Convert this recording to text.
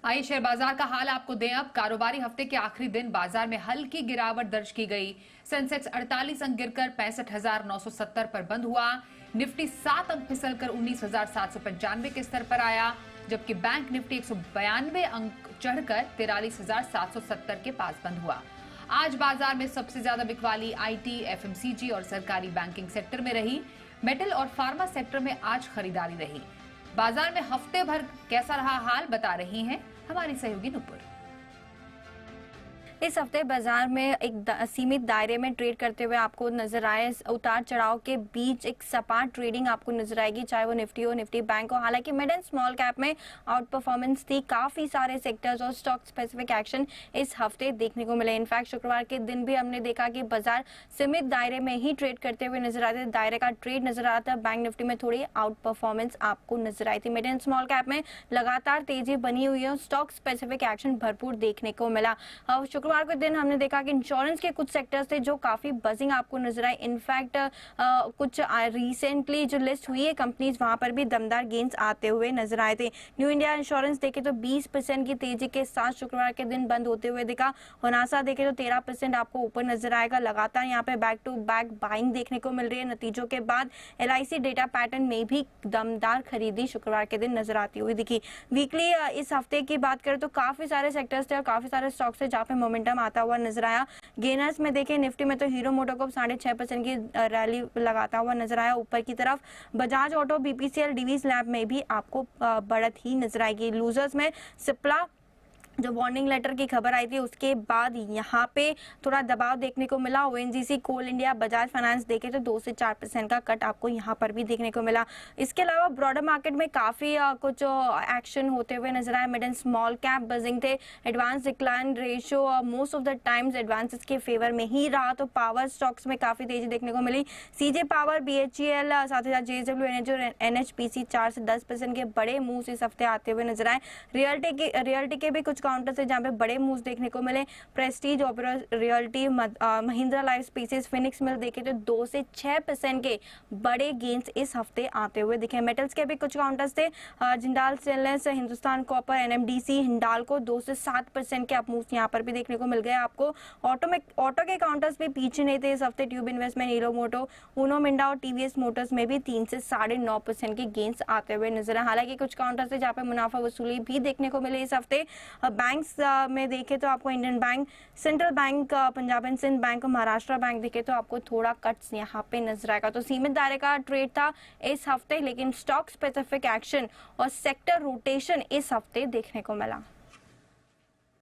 आइए शेयर बाजार का हाल आपको दें। अब कारोबारी हफ्ते के आखिरी दिन बाजार में हल्की गिरावट दर्ज की गई। सेंसेक्स 48 अंक गिरकर 65,970 पर बंद हुआ। निफ्टी 7 अंक फिसलकर 19,795 के स्तर पर आया, जबकि बैंक निफ्टी 192 अंक चढ़कर 43,770 के पास बंद हुआ। आज बाजार में सबसे ज्यादा बिकवाली आईटी, एफएमसीजी और सरकारी बैंकिंग सेक्टर में रही। मेटल और फार्मा सेक्टर में आज खरीदारी रही। बाजार में हफ्ते भर कैसा रहा हाल बता रही हैं हमारी सहयोगी नुपुर। इस हफ्ते बाजार में एक सीमित दायरे में ट्रेड करते हुए आपको नजर आए। उतार चढ़ाव के बीच एक सपाट ट्रेडिंग आपको नजर आएगी, चाहे वो निफ्टी हो, निफ्टी बैंक हो। हालांकि मिड एंड स्मॉल कैप में आउट परफॉर्मेंस थी। काफी सारे सेक्टर्स और स्टॉक स्पेसिफिक एक्शन इस हफ्ते देखने को मिले। इनफैक्ट शुक्रवार के दिन भी हमने देखा कि बाजार सीमित दायरे में ही ट्रेड करते हुए नजर आते थे। दायरे का ट्रेड नजर आता था। बैंक निफ्टी में थोड़ी आउट परफॉर्मेंस आपको नजर आई थी। मिड एंड स्मॉल कैप में लगातार तेजी बनी हुई है। स्टॉक स्पेसिफिक एक्शन भरपूर देखने को मिला। शुक्रवार के दिन हमने देखा कि इंश्योरेंस के कुछ सेक्टर्स थे जो काफी बजिंग आपको नजर आए। इनफैक्ट कुछ रिसेंटली जो लिस्ट हुई है कंपनीज, वहां पर भी दमदार गेन्स आते हुए नजर आए थे। न्यू इंडिया इंश्योरेंस देखे तो 20% की तेजी के साथ शुक्रवार के दिन बंद होते हुए दिखा। होनासा देखे तो 13% आपको ऊपर नजर आएगा। लगातार यहाँ पे बैक टू बैक बाइंग देखने को मिल रही है। नतीजों के बाद LIC डेटा पैटर्न में भी दमदार खरीदी शुक्रवार के दिन नजर आती हुई दिखी। वीकली इस हफ्ते की बात करें तो काफी सारे सेक्टर्स थे और काफी सारे स्टॉक्स थे जहाँ पे मोमेंटम आता हुआ नजर आया। गेनर्स में देखें निफ्टी में तो हीरो मोटोकॉर्प 6.5% की रैली लगाता हुआ नजर आया ऊपर की तरफ। Bajaj auto, BPCL, Divi's lab में भी आपको बढ़त ही नजर आएगी। लूजर्स में सिप्ला, जो वार्निंग लेटर की खबर आई थी उसके बाद यहाँ पे थोड़ा दबाव देखने को मिला। ONGC, कोल इंडिया, बजाज फाइनेंस देखे तो 2 से 4% का कट आपको यहाँ पर भी देखने को मिला। इसके अलावा ब्रॉडर मार्केट में काफी कुछ एक्शन होते हुए नजर आया। Mid and small cap buzzing थे। Advance decline ratio most of the times advances के फेवर में ही रहा। तो पावर स्टॉक्स में काफी तेजी देखने को मिली। CJ पावर, BHEL, साथ ही साथ JSW एनर्जी और NHPC 4 से 10% के बड़े मूव्स इस हफ्ते आते हुए नजर आए। रियल्टी के भी कुछ काउंटर से जहां पे बड़े मूव्स देखने को मिले। Prestige, Oberoi realty, Mahindra life spaces, Phoenix mill देखे तो 2 से 6% के बड़े गेन्स इस हफ्ते आते हुए दिखे। मेटल्स के भी कुछ काउंटर्स थे। Jindal stainless, Hindustan copper, NMDC, Hindalco 2 से 7% के अप मूव्स यहाँ पर भी देखने को मिल गए आपको। ऑटो के काउंटर्स भी पीछे नहीं थे इस हफ्ते। ट्यूब इन्वेस्टमेंट, हीरो मोटो, उनो मिंडा और TVS मोटर्स में भी 3 से 9.5% के गेन्स आते हुए नजर आए। हालांकि कुछ काउंटर्स थे जहाँ पे मुनाफा वसूली भी देखने को मिले इस हफ्ते। बैंक्स में देखे तो आपको Indian bank, central bank, Punjab and Sind bank, Maharashtra bank देखे तो आपको थोड़ा कट्स यहाँ पे नजर आएगा। तो सीमित दायरे का ट्रेड था इस हफ्ते, लेकिन स्टॉक स्पेसिफिक एक्शन और सेक्टर रोटेशन इस हफ्ते देखने को मिला।